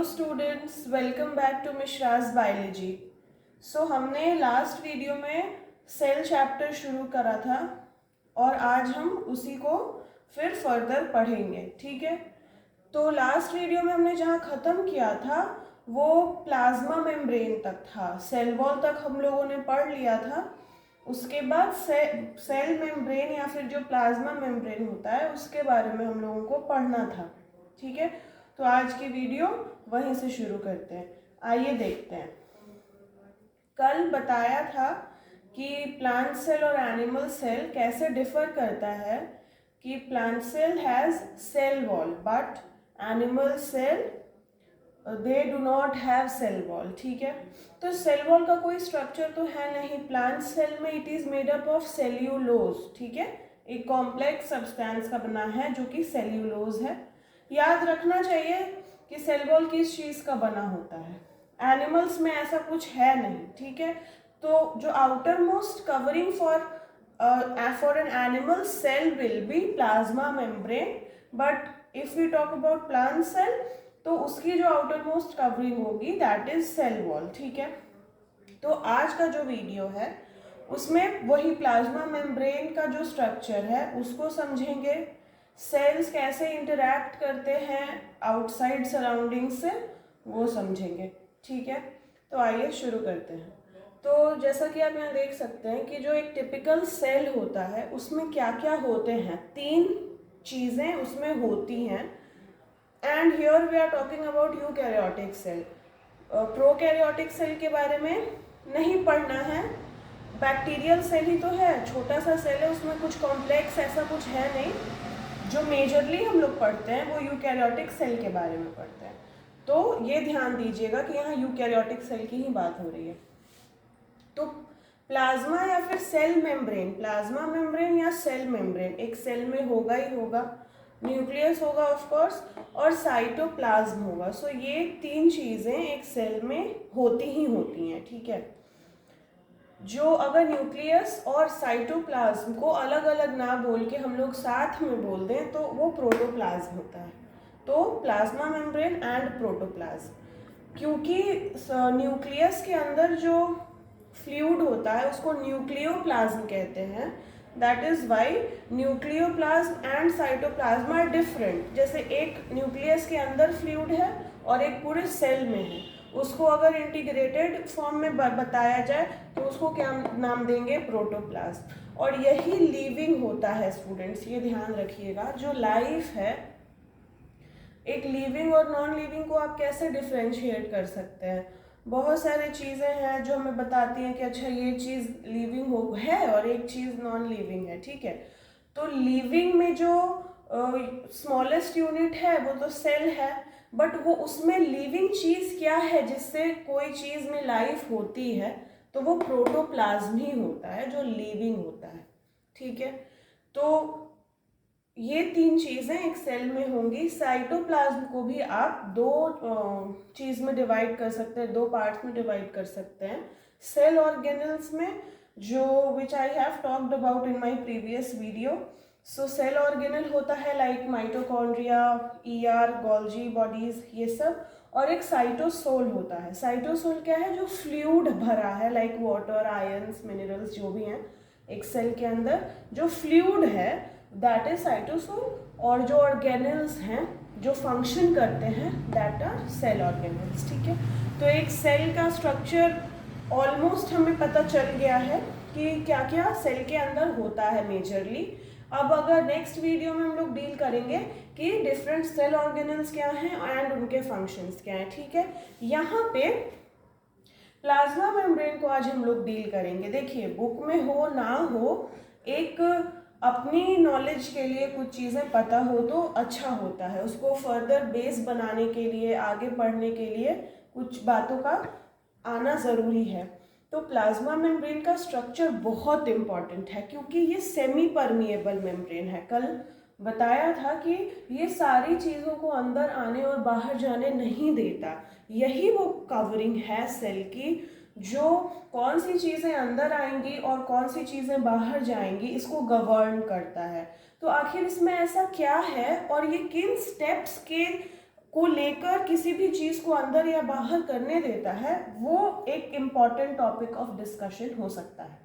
Students, welcome back to Mishra's biology. हमने last video में cell chapter शुरू करा था और आज हम उसी को फिर फर्दर पढ़ेंगे। ठीक है, तो लास्ट वीडियो में हमने जहाँ ख़त्म किया था वो प्लाज्मा मेम्ब्रेन तक था। सेल वॉल तक हम लोगों ने पढ़ लिया था। उसके बाद सेल मेम्ब्रेन या फिर जो प्लाज्मा मेम्ब्रेन होता है उसके बारे में हम लोगों को पढ़ना था। ठीक है, तो आज की वीडियो वहीं से शुरू करते हैं। आइए देखते हैं। कल बताया था कि प्लांट सेल और एनिमल सेल कैसे डिफर करता है, कि plant cell has cell wall but animal cell they do not have cell wall. ठीक है, तो सेल वॉल का कोई स्ट्रक्चर तो है नहीं। प्लांट सेल में it is made up of cellulose. ठीक है, एक कॉम्प्लेक्स सब्सटेंस का बना है जो कि सेल्यूलोज है। याद रखना चाहिए कि सेल वॉल किस चीज़ का बना होता है। एनिमल्स में ऐसा कुछ है नहीं। ठीक है, तो जो outer most covering for an animal cell will be plasma membrane, but if we talk about plant cell तो उसकी जो आउटर मोस्ट कवरिंग होगी दैट इज सेल वॉल। ठीक है, तो आज का जो वीडियो है उसमें वही प्लाज्मा मेम्ब्रेन का जो स्ट्रक्चर है उसको समझेंगे। सेल्स कैसे इंटरैक्ट करते हैं आउटसाइड सराउंडिंग से वो समझेंगे। ठीक है, तो आइए शुरू करते हैं। तो जैसा कि आप यहाँ देख सकते हैं कि जो एक टिपिकल सेल होता है उसमें क्या क्या होते हैं, 3 चीज़ें उसमें होती हैं। And here we are talking about eukaryotic cell. Prokaryotic cell के बारे में नहीं पढ़ना है। बैक्टीरियल सेल ही तो है, छोटा सा सेल है, उसमें कुछ कॉम्प्लेक्स ऐसा कुछ है नहीं। जो मेजरली हम लोग पढ़ते हैं वो यूकैरियोटिक सेल के बारे में पढ़ते हैं। तो ये ध्यान दीजिएगा कि यहाँ यूकैरियोटिक सेल की ही बात हो रही है। तो प्लाज्मा या फिर सेल मेम्ब्रेन, प्लाज्मा मेम्ब्रेन या सेल मेम्ब्रेन एक सेल में होगा ही होगा। न्यूक्लियस होगा ऑफ कोर्स और साइटोप्लाज्म होगा। सो ये 3 चीज़ें एक सेल में होती ही होती हैं। ठीक है, जो अगर न्यूक्लियस और साइटोप्लाज्म को अलग अलग ना बोल के हम लोग साथ में बोल दें तो वो प्रोटोप्लाज्म होता है। तो प्लाज्मा मेम्ब्रेन एंड प्रोटोप्लाज्म, क्योंकि न्यूक्लियस के अंदर जो फ्लूइड होता है उसको न्यूक्लियोप्लाज्म कहते हैं। That is why nucleoplasm and cytoplasm are different. जैसे एक न्यूक्लियस के अंदर फ्लूइड है और एक पूरे सेल में है, उसको अगर इंटीग्रेटेड फॉर्म में बताया जाए तो उसको क्या नाम देंगे, प्रोटोप्लाज्म। और यही लिविंग होता है स्टूडेंट्स, ये ध्यान रखिएगा। जो लाइफ है, एक लिविंग और नॉन लिविंग को आप कैसे डिफ्रेंशिएट कर सकते हैं। बहुत सारी चीज़ें हैं जो हमें बताती हैं कि अच्छा ये चीज़ लिविंग हो है और एक चीज़ नॉन लिविंग है। ठीक है, तो लिविंग में जो स्मॉलेस्ट यूनिट है वो तो सेल है, बट वो उसमें लिविंग चीज़ क्या है जिससे कोई चीज़ में लाइफ होती है, तो वो प्रोटोप्लाज्म ही होता है जो लिविंग होता है। ठीक है, तो ये 3 चीज़ें एक सेल में होंगी। साइटोप्लाज्म को भी आप 2 चीज़ में डिवाइड कर सकते हैं, 2 पार्ट्स में डिवाइड कर सकते हैं। सेल ऑर्गेनल्स में, जो which I have talked about in my previous video. So cell organelle होता है like mitochondria, ER, Golgi bodies, ये सब। और एक साइटोसोल होता है। साइटोसोल क्या है, जो फ्लूइड भरा है लाइक वाटर, आयंस, मिनरल्स जो भी हैं एक सेल के अंदर जो फ्लूइड है दैट इज साइटोसोल। और जो ऑर्गेनल्स हैं जो फंक्शन करते हैं दैट आर सेल ऑर्गेनल्स। ठीक है, तो एक सेल का स्ट्रक्चर ऑलमोस्ट हमें पता चल गया है कि क्या क्या सेल के अंदर होता है मेजरली। अब अगर नेक्स्ट वीडियो में हम लोग डील करेंगे कि डिफरेंट सेल ऑर्गेनल्स क्या हैं एंड उनके फंक्शंस क्या हैं। ठीक है, यहाँ पे प्लाज्मा मेम्ब्रेन को आज हम लोग डील करेंगे। देखिए, बुक में हो ना हो, एक अपनी नॉलेज के लिए कुछ चीज़ें पता हो तो अच्छा होता है। उसको फर्दर बेस बनाने के लिए, आगे पढ़ने के लिए कुछ बातों का आना ज़रूरी है। तो प्लाज्मा मेम्ब्रेन का स्ट्रक्चर बहुत इम्पॉर्टेंट है क्योंकि ये सेमी परमिएबल मेम्ब्रेन है। कल बताया था कि ये सारी चीज़ों को अंदर आने और बाहर जाने नहीं देता। यही वो कवरिंग है सेल की, जो कौन सी चीज़ें अंदर आएंगी और कौन सी चीज़ें बाहर जाएंगी इसको गवर्न करता है। तो आखिर इसमें ऐसा क्या है और ये किन स्टेप्स के को लेकर किसी भी चीज़ को अंदर या बाहर करने देता है, वो एक इम्पॉर्टेंट टॉपिक ऑफ डिस्कशन हो सकता है।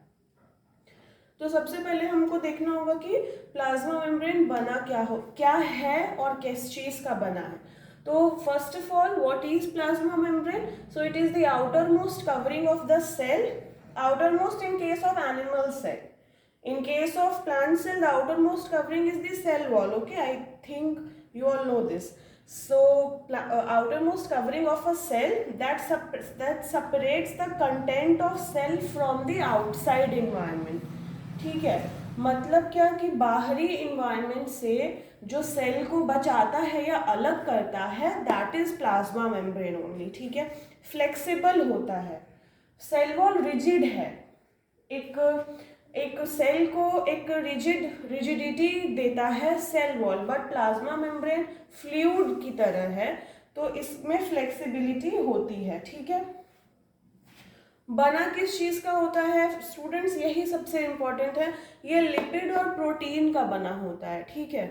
तो सबसे पहले हमको देखना होगा कि प्लाज्मा मेम्ब्रेन बना क्या है और किस चीज़ का बना है। तो first of all, what is plasma membrane? So it is the outer most covering of the cell, outer most in case of animal cell. In case of plant cell, the outermost covering is the cell wall. Okay, I think you all know this. So, outermost covering of a cell that separates the content of cell from the outside environment. ठीक है, मतलब क्या कि बाहरी environment से जो cell को बचाता है या अलग करता है, that is plasma membrane only. ठीक है, फ्लेक्सिबल होता है, सेल वॉल रिजिड है, एक सेल को एक रिजिडिटी देता है cell wall, but plasma membrane fluid की तरह है, तो इसमें फ्लेक्सिबिलिटी होती है. ठीक है, बना किस चीज़ का होता है स्टूडेंट्स, यही सबसे इम्पोर्टेंट है, ये लिपिड और प्रोटीन का बना होता है. ठीक है,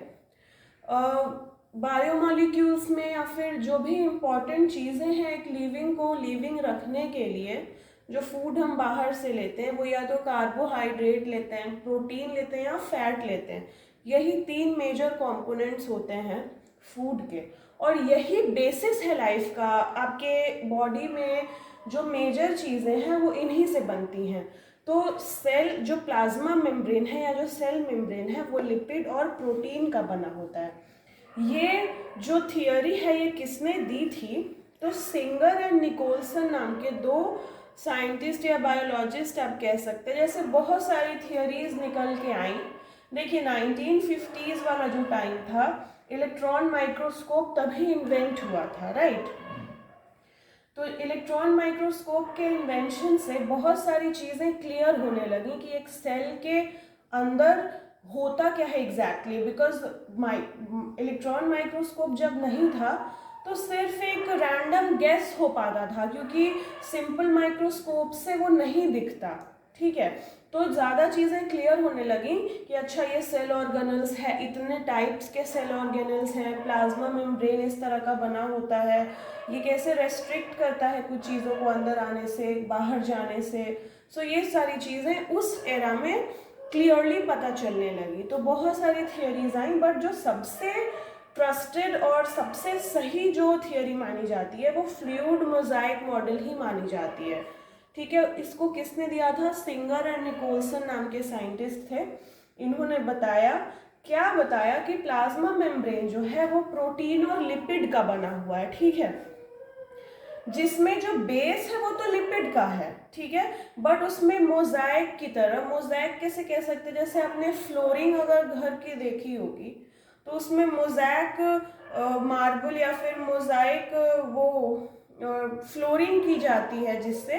बायोमॉलिक्यूल्स में या फिर जो भी इम्पॉर्टेंट चीज़ें हैं एक लिविंग को लिविंग रखने के लिए, जो फूड हम बाहर से लेते हैं वो या तो कार्बोहाइड्रेट लेते हैं, प्रोटीन लेते हैं या फैट लेते हैं. यही 3 मेजर कंपोनेंट्स होते हैं फूड के, और यही बेसिस है लाइफ का. आपके बॉडी में जो मेजर चीज़ें हैं वो इन्हीं से बनती हैं. तो सेल जो प्लाज्मा मेम्ब्रेन है या जो सेल मेम्ब्रेन है वो लिपिड और प्रोटीन का बना होता है. ये जो थियोरी है ये किसने दी थी? तो सिंगर एंड निकोलसन नाम के 2 साइंटिस्ट या बायोलॉजिस्ट आप कह सकते हैं. जैसे बहुत सारी थियोरीज निकल के आई. देखिए 1950s वाला जो टाइम था, इलेक्ट्रॉन माइक्रोस्कोप तभी इन्वेंट हुआ था, राइट? तो इलेक्ट्रॉन माइक्रोस्कोप के इन्वेंशन से बहुत सारी चीज़ें क्लियर होने लगी कि एक सेल के अंदर होता क्या है एग्जैक्टली. बिकॉज इलेक्ट्रॉन माइक्रोस्कोप जब नहीं था तो सिर्फ एक रैंडम गेस हो पाता था, क्योंकि सिंपल माइक्रोस्कोप से वो नहीं दिखता. ठीक है, तो ज़्यादा चीज़ें क्लियर होने लगी कि अच्छा ये सेल ऑर्गेनल्स है, इतने टाइप्स के सेल ऑर्गेनल्स हैं, प्लाज्मा मेम्ब्रेन इस तरह का बना होता है, ये कैसे रेस्ट्रिक्ट करता है कुछ चीज़ों को अंदर आने से बाहर जाने से. सो ये सारी चीज़ें उस एरा में क्लियरली पता चलने लगी. तो बहुत सारी थियोरीज आई, बट जो सबसे ट्रस्टेड और सबसे सही जो थियोरी मानी जाती है वो फ्लूइड मोज़ाइक मॉडल ही मानी जाती है. ठीक है, इसको किसने दिया था? सिंगर एंड निकोलसन नाम के साइंटिस्ट थे. इन्होंने क्या बताया कि प्लाज्मा मेम्ब्रेन जो है वो प्रोटीन और लिपिड का बना हुआ है. ठीक है, जिसमें जो बेस है वो तो लिपिड का है. ठीक है, बट उसमें मोज़ाइक की तरह, मोज़ाइक कैसे कह सकते हैं, जैसे आपने फ्लोरिंग अगर घर की देखी होगी तो उसमें मोज़ाइक मार्बल या फिर मोज़ाइक वो फ्लोरिंग की जाती है, जिससे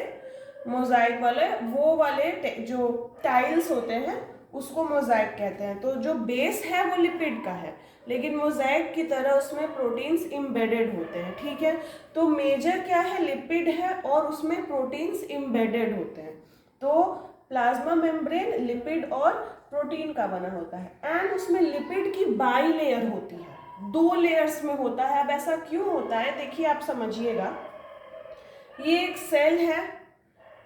मोज़ाइक वाले जो टाइल्स होते हैं उसको मोज़ाइक कहते हैं. तो जो बेस है वो लिपिड का है, लेकिन मोज़ाइक की तरह उसमें प्रोटीन्स इम्बेडेड होते हैं. ठीक है, तो मेजर क्या है? लिपिड है और उसमें प्रोटीन्स इम्बेडेड होते हैं. तो प्लाज्मा मेम्ब्रेन लिपिड और प्रोटीन का बना होता है, एंड उसमें लिपिड की बाई लेयर होती है, 2 लेयर्स में होता है. अब ऐसा क्यों होता है देखिए, आप समझिएगा. ये एक सेल है,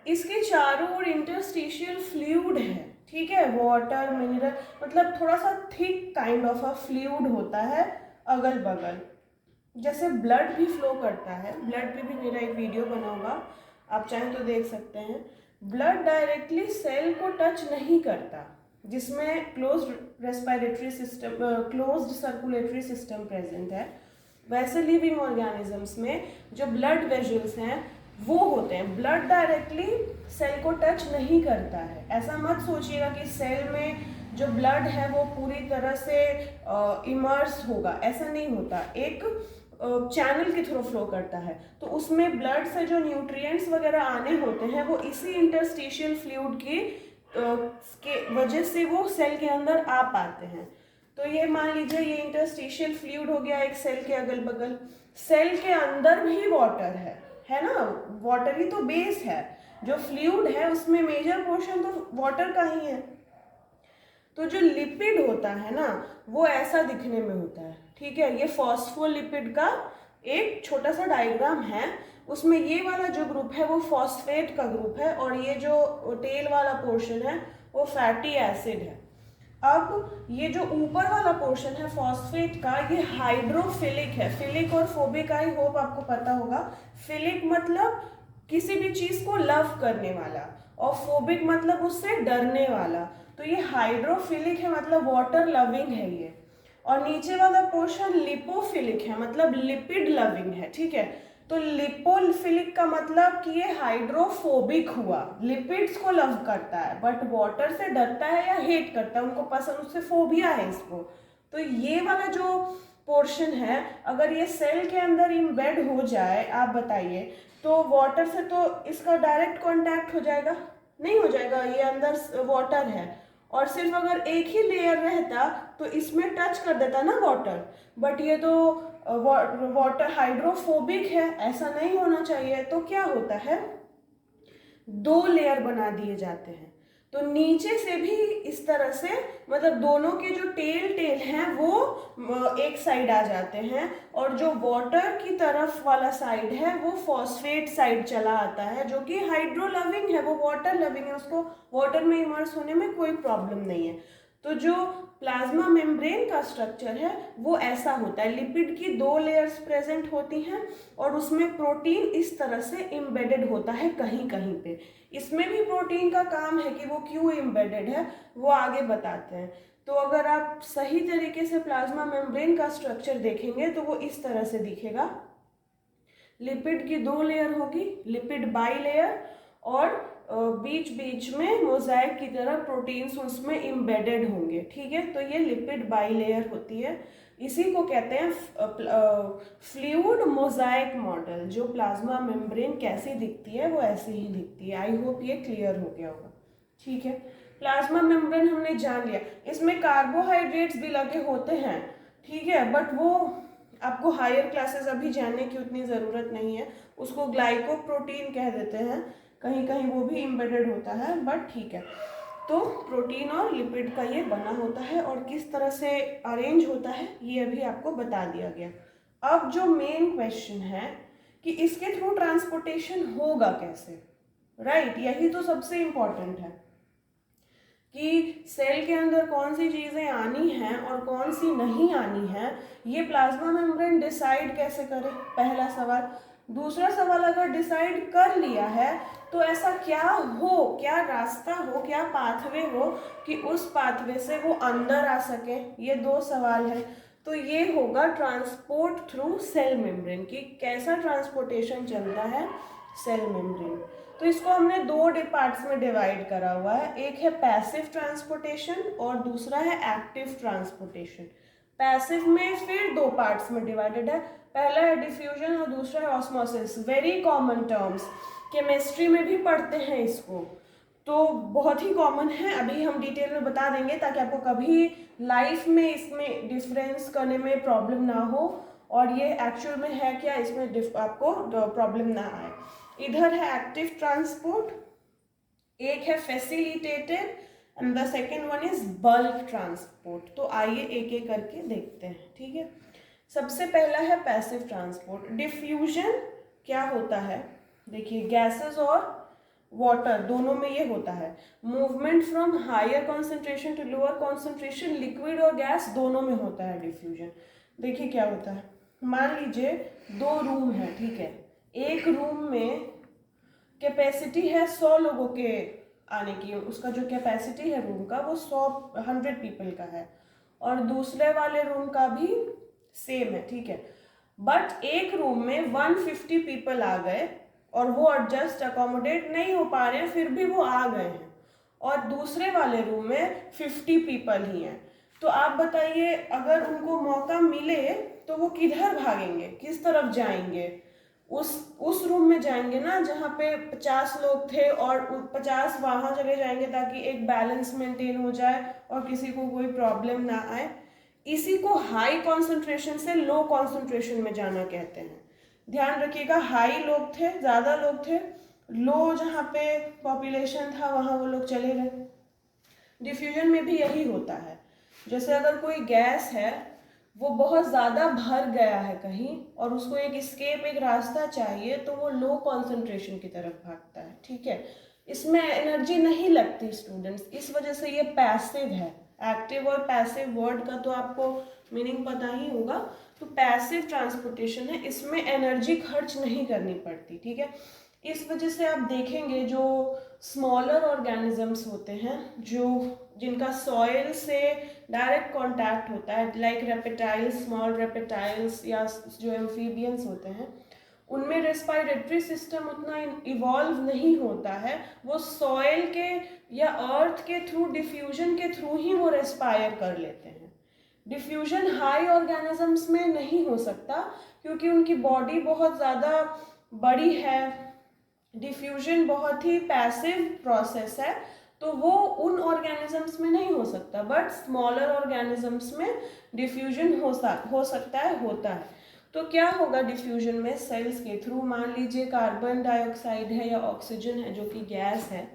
इसके चारों ओर इंटरस्टिशियल फ्लूइड है. ठीक है, वाटर मिनरल, मतलब थोड़ा सा thick kind of a fluid होता है अगल बगल, जैसे ब्लड भी फ्लो करता है. ब्लड पे भी मेरा एक वीडियो बना होगा, आप चाहें तो देख सकते हैं. ब्लड डायरेक्टली सेल को टच नहीं करता, जिसमें closed respiratory system, closed circulatory system present है. वैसे लिविंग ऑर्गेनिजम्स में जो ब्लड वेजल्स हैं वो होते हैं. ब्लड डायरेक्टली सेल को टच नहीं करता है. ऐसा मत सोचिएगा कि सेल में जो ब्लड है वो पूरी तरह से इमर्स होगा, ऐसा नहीं होता. एक चैनल के थ्रू फ्लो करता है, तो उसमें ब्लड से जो न्यूट्रिएंट्स वगैरह आने होते हैं वो इसी इंटरस्टिशियल फ्लूइड की के वजह से वो सेल के अंदर आ पाते हैं. तो ये मान लीजिए ये इंटरस्टिशियल फ्लूइड हो गया एक सेल के अगल बगल. सेल के अंदर भी वाटर है ना, वाटर ही तो बेस है. जो फ्लूइड है उसमें मेजर पोर्शन तो वाटर का ही है. तो जो लिपिड होता है ना वो ऐसा दिखने में होता है. ठीक है, ये फॉस्फोलिपिड का एक छोटा सा डायग्राम है, उसमें ये वाला जो ग्रुप है वो फॉस्फेट का ग्रुप है और ये जो टेल वाला पोर्शन है वो फैटी एसिड है। अब ये जो ऊपर वाला पोर्शन है फॉस्फेट का, ये हाइड्रोफिलिक है। फिलिक और फोबिक आई होप आपको पता होगा। फिलिक मतलब किसी भी चीज को लव करने वाला और फोबिक मतलब उससे डरने वाला। तो ये हाइड्रोफिलिक है मतलब वाटर लविंग है ये। और नीचे वाला पोर्शन लिपोफिलिक है मतलब लिपिड लविंग है, ठीक है। तो लिपोफिलिक का मतलब कि ये हाइड्रोफोबिक हुआ, लिपिड्स को लव करता है बट वाटर से डरता है या हेट करता है, उनको पसंद, उससे फोबिया है इसको। तो ये वाला जो पोर्शन है अगर ये सेल के अंदर इम्बेड हो जाए, आप बताइए, तो वाटर से तो इसका डायरेक्ट कांटेक्ट हो जाएगा? नहीं हो जाएगा, ये अंदर वाटर है और सिर्फ अगर एक ही लेयर रहता तो इसमें टच कर देता ना वाटर, बट ये तो वाटर हाइड्रोफोबिक है, ऐसा नहीं होना चाहिए। तो क्या होता है, दो लेयर बना दिए जाते हैं। तो नीचे से भी इस तरह से, मतलब दोनों के जो टेल हैं वो एक साइड आ जाते हैं और जो वाटर की तरफ वाला साइड है वो फॉस्फेट साइड चला आता है, जो कि हाइड्रो लविंग है, वो वाटर लविंग है, उसको वाटर में इमर्स होने में कोई प्रॉब्लम नहीं है। तो जो प्लाज्मा मेम्ब्रेन का स्ट्रक्चर है वो ऐसा होता है, लिपिड की दो लेयर्स प्रेजेंट होती हैं और उसमें प्रोटीन इस तरह से इम्बेडेड होता है कहीं कहीं पे। इसमें भी प्रोटीन का काम है कि वो क्यों इम्बेडेड है वो आगे बताते हैं। तो अगर आप सही तरीके से प्लाज्मा मेम्ब्रेन का स्ट्रक्चर देखेंगे तो वो इस तरह से दिखेगा। लिपिड की दो लेयर होगी, लिपिड बाई लेयर, और बीच बीच में मोज़ाइक की तरह प्रोटीन्स उसमें इम्बेडेड होंगे, ठीक है। तो ये लिपिड बाई लेयर होती है, इसी को कहते हैं फ्लूइड मोज़ाइक मॉडल। जो प्लाज्मा मेम्ब्रेन कैसी दिखती है वो ऐसे ही दिखती है। आई होप ये क्लियर हो गया होगा, ठीक है। प्लाज्मा मेम्ब्रेन हमने जान लिया, इसमें कार्बोहाइड्रेट्स भी लगे होते हैं, ठीक है, बट वो आपको हायर क्लासेस अभी जानने की उतनी ज़रूरत नहीं है। उसको ग्लाइकोप्रोटीन कह देते हैं, कहीं कहीं वो भी इम्बेडेड होता है, बट ठीक है। तो प्रोटीन और लिपिड का ये बना होता है और किस तरह से अरेंज होता है ये अभी आपको बता दिया गया। अब जो मेन क्वेश्चन है कि इसके थ्रू ट्रांसपोर्टेशन होगा कैसे, राइट, यही तो सबसे इम्पॉर्टेंट है कि सेल के अंदर कौन सी चीज़ें आनी हैं और कौन सी नहीं आनी हैं, ये प्लाज्मा मेम्ब्रेन डिसाइड कैसे करे, पहला सवाल। दूसरा सवाल, अगर डिसाइड कर लिया है तो ऐसा क्या हो, क्या रास्ता हो, क्या पाथवे हो कि उस पाथवे से वो अंदर आ सके, ये दो सवाल है। तो ये होगा ट्रांसपोर्ट थ्रू सेल मेम्ब्रेन, कि कैसा ट्रांसपोर्टेशन चलता है सेल मेम्ब्रेन। तो इसको हमने दो पार्ट्स में डिवाइड करा हुआ है, एक है पैसिव ट्रांसपोर्टेशन और दूसरा है एक्टिव ट्रांसपोर्टेशन। पैसिव में फिर दो पार्ट्स में डिवाइडेड है, पहला है डिफ्यूजन और दूसरा है osmosis. Very common terms, chemistry में भी पढ़ते हैं इसको, तो बहुत ही कॉमन है। अभी हम डिटेल में बता देंगे ताकि आपको कभी लाइफ में इसमें डिफरेंस करने में प्रॉब्लम ना हो और ये एक्चुअल में है क्या इसमें आपको प्रॉब्लम ना आए। इधर है एक्टिव ट्रांसपोर्ट, एक है facilitated and the second one is bulk transport. तो आइए एक एक करके देखते हैं, ठीक है। सबसे पहला है पैसिव ट्रांसपोर्ट। डिफ्यूजन क्या होता है, देखिए गैसेस और वाटर दोनों में ये होता है, movement from higher concentration to lower concentration, liquid और गैस दोनों में होता है डिफ्यूजन। देखिए क्या होता है, मान लीजिए दो रूम है, ठीक है, एक रूम में कैपेसिटी है 100 लोगों के आने की, उसका जो कैपेसिटी है रूम का वो 100 पीपल का है, और दूसरे वाले रूम का भी सेम है, ठीक है। बट एक रूम में 150 पीपल आ गए और वो एडजस्ट अकोमोडेट नहीं हो पा रहे हैं, फिर भी वो आ गए हैं, और दूसरे वाले रूम में 50 पीपल ही हैं। तो आप बताइए अगर उनको मौका मिले तो वो किधर भागेंगे, किस तरफ जाएंगे? उस रूम में जाएंगे ना जहाँ पे 50 लोग थे और 50 वहाँ चले जाएंगे ताकि एक बैलेंस मेंटेन हो जाए और किसी को कोई प्रॉब्लम ना आए। इसी को हाई कॉन्सेंट्रेशन से लो कॉन्सेंट्रेशन में जाना कहते हैं। ध्यान रखिएगा, हाई लोग थे, ज़्यादा लोग थे, लो जहाँ पे पॉपुलेशन था वहाँ वो लोग चले गए। डिफ्यूजन में भी यही होता है, जैसे अगर कोई गैस है वो बहुत ज़्यादा भर गया है कहीं और उसको एक एस्केप, एक रास्ता चाहिए, तो वो लो कॉन्सेंट्रेशन की तरफ भागता है, ठीक है। इसमें एनर्जी नहीं लगती स्टूडेंट्स, इस वजह से ये पैसिव है। एक्टिव और पैसिव वर्ड का तो आपको मीनिंग पता ही होगा। तो पैसिव ट्रांसपोर्टेशन है, इसमें एनर्जी खर्च नहीं करनी पड़ती, ठीक है। इस वजह से आप देखेंगे जो स्मॉलर ऑर्गेनिजम्स होते हैं, जो जिनका सॉइल से डायरेक्ट कांटेक्ट होता है, लाइक रेप्टाइल्स, स्मॉल रेप्टाइल्स या जो एम्फीबियंस होते हैं, उनमें रेस्पिरेटरी सिस्टम उतना इवॉल्व नहीं होता है। वो सॉइल के या अर्थ के थ्रू, डिफ्यूजन के थ्रू ही वो रेस्पायर कर लेते हैं। डिफ्यूजन हाई ऑर्गेनिजम्स में नहीं हो सकता क्योंकि उनकी बॉडी बहुत ज़्यादा बड़ी है। डिफ्यूजन बहुत ही पैसिव प्रोसेस है, तो वो उन ऑर्गेनिजम्स में नहीं हो सकता, बट स्मॉलर ऑर्गेनिजम्स में डिफ्यूजन हो सकता है, होता है। तो क्या होगा डिफ्यूजन में? सेल्स के थ्रू, मान लीजिए कार्बन डाइऑक्साइड है या ऑक्सीजन है जो कि गैस है,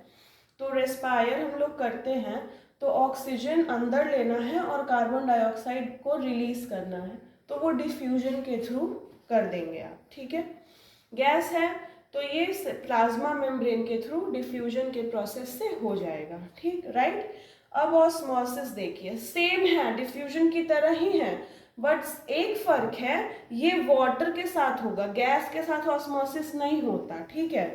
तो रेस्पायर हम लोग करते हैं, तो ऑक्सीजन अंदर लेना है और कार्बन डाइऑक्साइड को रिलीज करना है, तो वो डिफ्यूजन के थ्रू कर देंगे आप, ठीक है। गैस है तो ये प्लाज्मा मेम्ब्रेन के थ्रू डिफ्यूजन के प्रोसेस से हो जाएगा, ठीक, राइट। अब ऑस्मोसिस देखिए, सेम है, डिफ्यूजन की तरह ही है, बट एक फर्क है, ये वाटर के साथ होगा, गैस के साथ ऑस्मोसिस नहीं होता, ठीक है।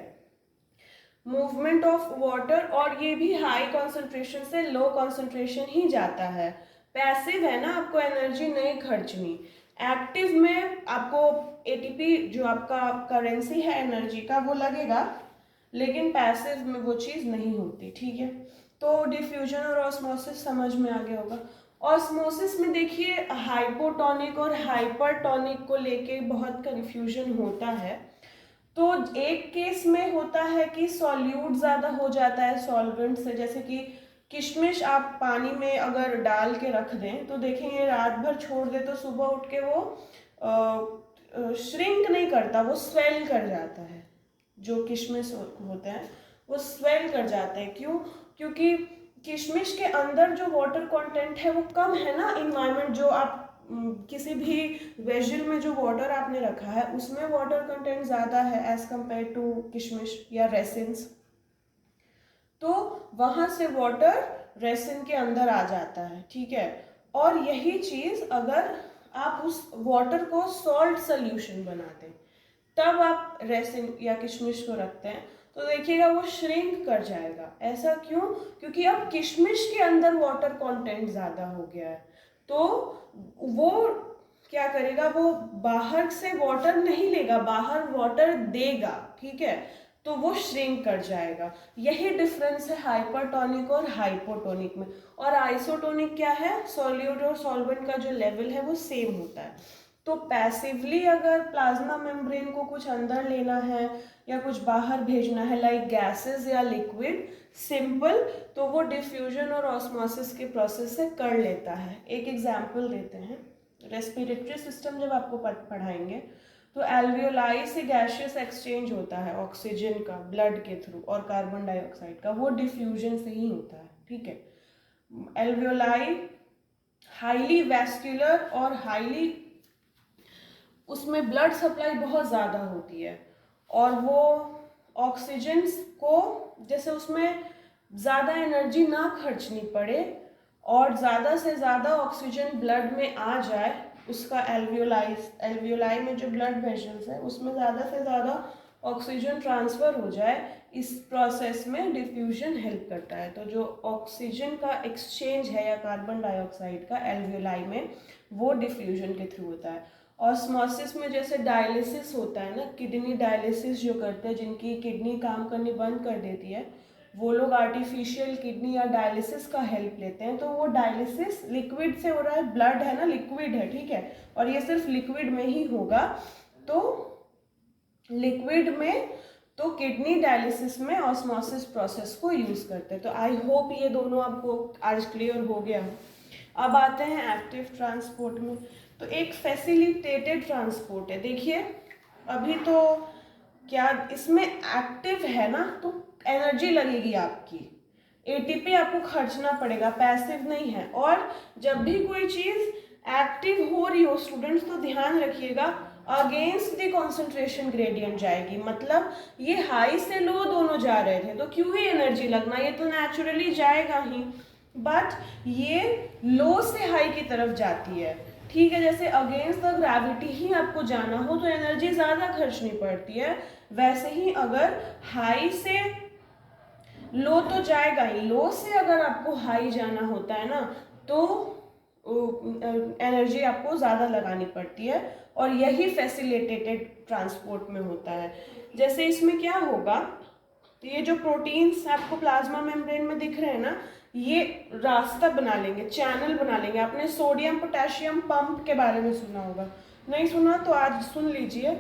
मूवमेंट ऑफ वाटर, और ये भी हाई कॉन्सेंट्रेशन से लो कॉन्सेंट्रेशन ही जाता है। पैसिव है ना, आपको एनर्जी नहीं खर्चनी। एक्टिव में आपको एटीपी जो आपका करेंसी है एनर्जी का वो लगेगा, लेकिन पैसिव में वो चीज़ नहीं होती, ठीक है। तो डिफ्यूजन और ऑस्मोसिस समझ में आ गया होगा। ऑस्मोसिस में देखिए हाइपोटोनिक और हाइपरटोनिक को लेके बहुत कन्फ्यूजन होता है। तो एक केस में होता है कि सॉल्यूट ज़्यादा हो जाता है सॉल्वेंट से, जैसे कि किशमिश आप पानी में अगर डाल के रख दें तो देखेंगे रात भर छोड़ दे तो सुबह उठ के वो श्रिंक नहीं करता, वो स्वेल कर जाता है। जो किशमिश होते हैं वो स्वेल कर जाते हैं, क्यों? क्योंकि किशमिश के अंदर जो वाटर कंटेंट है वो कम है ना। इन्वायरमेंट जो आप किसी भी वेजल में जो वाटर आपने रखा है उसमें वाटर कंटेंट ज़्यादा है एज कम्पेयर टू किशमिश या रेसिन्स, तो वहाँ से वाटर रेसिन के अंदर आ जाता है, ठीक है। और यही चीज़ अगर आप उस वाटर को सॉल्ट सोल्यूशन बनाते हैं तब आप रेसिन या किशमिश को रखते हैं, तो देखिएगा वो श्रिंक कर जाएगा। ऐसा क्यों? क्योंकि अब किशमिश के अंदर वाटर कंटेंट ज़्यादा हो गया है, तो वो क्या करेगा, वो बाहर से वाटर नहीं लेगा, बाहर वाटर देगा, ठीक है, तो वो श्रिंक कर जाएगा। यही डिफरेंस है हाइपरटोनिक और हाइपोटोनिक में। और आइसोटोनिक क्या है? सॉल्यूट और सॉल्वेंट का जो लेवल है वो सेम होता है। तो पैसिवली अगर प्लाज्मा मेम्ब्रेन को कुछ अंदर लेना है या कुछ बाहर भेजना है, लाइक गैसेस या लिक्विड, सिंपल, तो वो डिफ्यूजन और ऑस्मोसिस के प्रोसेस से कर लेता है। एक एग्जांपल देते हैं, रेस्पिरेटरी सिस्टम जब आपको पढ़ाएंगे तो एल्वियोलाई से गैसियस एक्सचेंज होता है ऑक्सीजन का ब्लड के थ्रू और कार्बन डाइऑक्साइड का, वो डिफ्यूजन से ही होता है, ठीक है। एल्वियोलाई हाईली वैस्कुलर और हाईली, उसमें ब्लड सप्लाई बहुत ज़्यादा होती है और वो ऑक्सीजन को, जैसे उसमें ज़्यादा एनर्जी ना खर्चनी पड़े और ज़्यादा से ज़्यादा ऑक्सीजन ब्लड में आ जाए, उसका एल्वियोलाई में जो ब्लड वेसल्स है उसमें ज़्यादा से ज़्यादा ऑक्सीजन ट्रांसफ़र हो जाए, इस प्रोसेस में डिफ्यूजन हेल्प करता है। तो जो ऑक्सीजन का एक्सचेंज है या कार्बन डाइऑक्साइड का एल्वियोलाई में, वो डिफ्यूजन के थ्रू होता है। ऑस्मोसिस में जैसे डायलिसिस होता है ना, किडनी डायलिसिस जो करते हैं, जिनकी किडनी काम करनी बंद कर देती है, वो लोग आर्टिफिशियल किडनी या डायलिसिस का हेल्प लेते हैं। तो वो डायलिसिस लिक्विड से हो रहा है, ब्लड है ना, लिक्विड है, ठीक है, और ये सिर्फ लिक्विड में ही होगा। तो लिक्विड में तो किडनी डायलिसिस में ऑस्मोसिस प्रोसेस को यूज़ करते हैं। तो आई होप ये दोनों आपको आज क्लियर हो गया। अब आते हैं एक्टिव ट्रांसपोर्ट में। तो एक फैसिलिटेटेड ट्रांसपोर्ट है। देखिए अभी तो क्या इसमें एक्टिव है ना, तो एनर्जी लगेगी आपकी, एटीपी आपको खर्चना पड़ेगा, पैसिव नहीं है। और जब भी कोई चीज़ एक्टिव हो रही हो स्टूडेंट्स तो ध्यान रखिएगा अगेंस्ट द कॉन्सेंट्रेशन ग्रेडियंट जाएगी, मतलब ये हाई से लो दोनों जा रहे थे तो क्यों ही एनर्जी लगना, ये तो नेचुरली जाएगा ही, बट ये लो से हाई की तरफ जाती है, ठीक है। जैसे अगेंस्ट द ग्रेविटी ही आपको जाना हो तो एनर्जी ज़्यादा खर्चनी पड़ती है, वैसे ही अगर हाई से लो तो जाएगा ही, लो से अगर आपको हाई जाना होता है ना तो एनर्जी आपको ज़्यादा लगानी पड़ती है, और यही फैसिलिटेटेड ट्रांसपोर्ट में होता है। जैसे इसमें क्या होगा, तो ये जो प्रोटीन्स आपको प्लाज्मा मेम्ब्रेन में दिख रहे हैं ना, ये रास्ता बना लेंगे, चैनल बना लेंगे। आपने सोडियम पोटेशियम पंप के बारे में सुना होगा, नहीं सुना तो आज सुन लीजिए।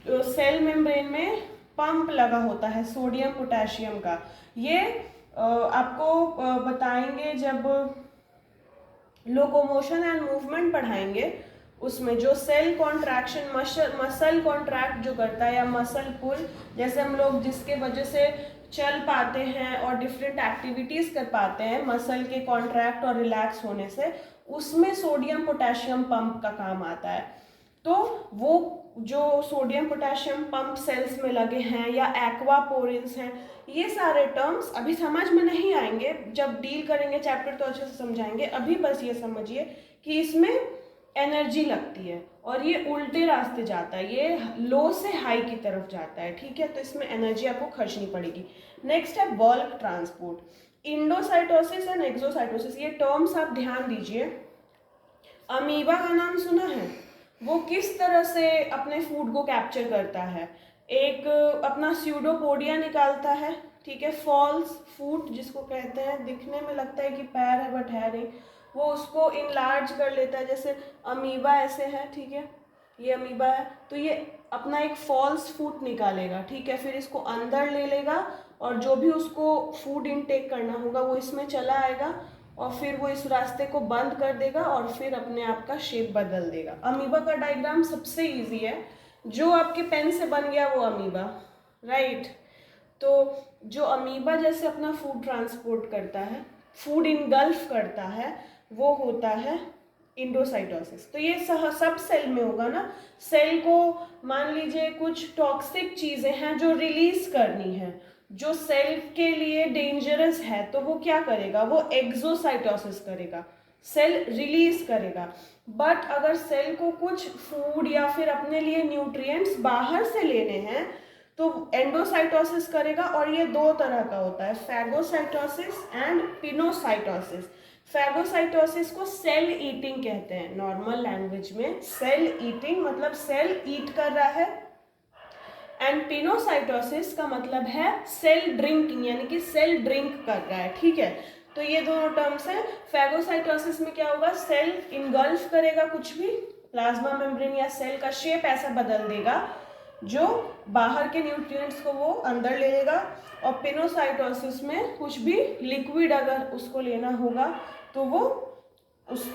सेल मेम्ब्रेन में पंप लगा होता है सोडियम पोटेशियम का, ये आपको बताएंगे जब लोकोमोशन एंड मूवमेंट पढ़ाएंगे, उसमें जो सेल कॉन्ट्रैक्शन मसल कॉन्ट्रैक्ट जो करता है या मसल पुल, जैसे हम लोग जिसके वजह से चल पाते हैं और डिफरेंट एक्टिविटीज़ कर पाते हैं मसल के कॉन्ट्रैक्ट और रिलैक्स होने से, उसमें सोडियम पोटेशियम पंप का काम आता है। तो वो जो सोडियम पोटेशियम पंप सेल्स में लगे हैं या एक्वापोरिन्स हैं, ये सारे टर्म्स अभी समझ में नहीं आएंगे, जब डील करेंगे चैप्टर तो अच्छे से समझाएंगे। अभी बस ये समझिए कि इसमें एनर्जी लगती है और ये उल्टे रास्ते जाता है, ये लो से हाई की तरफ जाता है, ठीक है। तो इसमें एनर्जी आपको खर्चनी पड़ेगी। नेक्स्ट है bulk transport, endocytosis and exocytosis, ये टर्म्स आप ध्यान दीजिए। अमीबा का नाम सुना है, वो किस तरह से अपने फूड को कैप्चर करता है, एक अपना स्यूडोपोडिया निकालता है, ठीक है, फॉल्स फूट जिसको कहते हैं, दिखने में लगता है कि पैर है बट है नहीं, वो उसको इनलार्ज कर लेता है, जैसे अमीबा ऐसे है, ठीक है, ये अमीबा है, तो ये अपना एक फॉल्स फूट निकालेगा, ठीक है, फिर इसको अंदर ले लेगा और जो भी उसको फूड इनटेक करना होगा वो इसमें चला आएगा और फिर वो इस रास्ते को बंद कर देगा और फिर अपने आप का शेप बदल देगा। अमीबा का डायग्राम सबसे इजी है, जो आपके पेन से बन गया वो अमीबा, राइट। तो जो अमीबा जैसे अपना फूड ट्रांसपोर्ट करता है, फूड इनगल्फ करता है, वो होता है इंडोसाइटोसिस। तो ये सब सेल में होगा ना, सेल को मान लीजिए कुछ टॉक्सिक चीज़ें हैं जो रिलीज करनी है, जो सेल के लिए डेंजरस है, तो वो क्या करेगा, वो एक्सोसाइटोसिस करेगा, सेल रिलीज करेगा। बट अगर सेल को कुछ फूड या फिर अपने लिए न्यूट्रिएंट्स बाहर से लेने हैं तो एंडोसाइटोसिस करेगा, और ये दो तरह का होता है, फैगोसाइटोसिस एंड पिनोसाइटोसिस। फैगोसाइटोसिस को सेल ईटिंग कहते हैं नॉर्मल लैंग्वेज में, सेल ईटिंग मतलब सेल ईट कर रहा है, एंड पिनोसाइटोसिस का मतलब है सेल ड्रिंकिंग, यानी कि सेल ड्रिंक कर रहा है, ठीक है। तो ये दोनों टर्म्स हैं। फैगोसाइटोसिस में क्या होगा, सेल इनगल्फ करेगा कुछ भी, प्लाज्मा मेम्ब्रेन या सेल का शेप ऐसा बदल देगा जो बाहर के न्यूट्रिएंट्स को वो अंदर ले लेगा, और पिनोसाइटोसिस में कुछ भी लिक्विड अगर उसको लेना होगा तो वो उस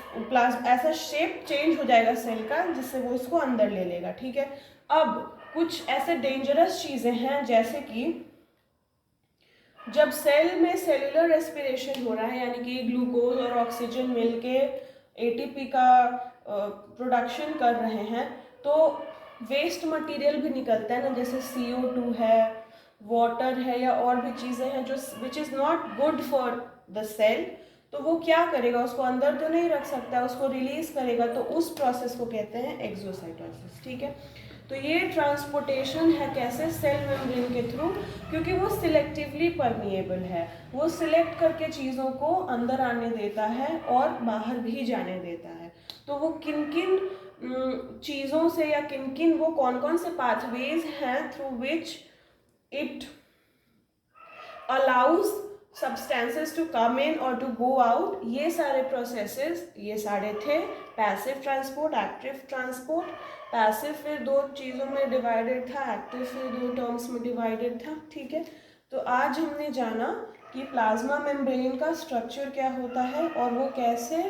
ऐसा शेप चेंज हो जाएगा सेल का जिससे वो इसको अंदर ले लेगा, ठीक है। अब कुछ ऐसे डेंजरस चीज़ें हैं, जैसे कि जब सेल में सेलुलर रेस्पिरेशन हो रहा है, यानी कि ग्लूकोज और ऑक्सीजन मिलके एटीपी का प्रोडक्शन कर रहे हैं, तो वेस्ट मटेरियल भी निकलता है ना, जैसे CO2 है, वाटर है, या और भी चीज़ें हैं जो which is not good for the cell, तो वो क्या करेगा, उसको अंदर तो नहीं रख सकता, उसको रिलीज करेगा, तो उस प्रोसेस को कहते हैं एक्सोसाइटोसिस, ठीक है। तो ये ट्रांसपोर्टेशन है कैसे, सेल मेम्ब्रेन के थ्रू, क्योंकि वो सिलेक्टिवली परमिएबल है, वो सिलेक्ट करके चीज़ों को अंदर आने देता है और बाहर भी जाने देता है। तो वो किन किन चीज़ों से या किन किन वो कौन कौन से पाथवेज हैं through which it allows substances to come in और टू गो आउट, ये सारे प्रोसेसेस, ये सारे थे passive transport, active transport. Passive फिर दो चीज़ों में डिवाइडेड था, एक्टिव फिर दो टर्म्स में डिवाइडेड था, ठीक है। तो आज हमने जाना कि प्लाज्मा मेम्ब्रेन का स्ट्रक्चर क्या होता है और वो कैसे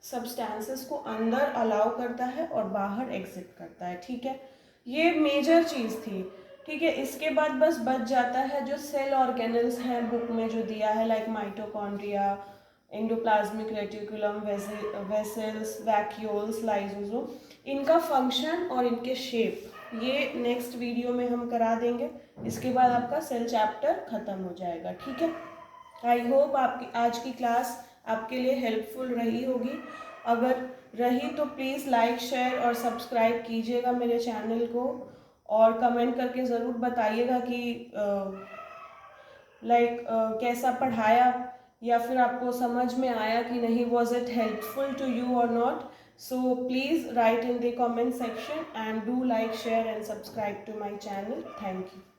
सब्सटेंसेस को अंदर अलाउ करता है और बाहर एग्जिट करता है, ठीक है। ये मेजर चीज़ थी, ठीक है। इसके बाद बस बच जाता है जो सेल ऑर्गेनल्स हैं बुक में जो दिया है, like mitochondria, endoplasmic reticulum, vessels, vacuoles, lysosome, इनका फंक्शन और इनके शेप ये नेक्स्ट वीडियो में हम करा देंगे। इसके बाद आपका सेल चैप्टर ख़त्म हो जाएगा, ठीक है। आई होप आपकी आज की क्लास आपके लिए हेल्पफुल रही होगी। अगर रही तो प्लीज़ लाइक, शेयर और सब्सक्राइब कीजिएगा मेरे चैनल को, और कमेंट करके ज़रूर बताइएगा कि कैसा पढ़ाया, या फिर आपको समझ में आया कि नहीं, was it helpful to you और not. So please write in the comment section and do like, share and subscribe to my channel. Thank you.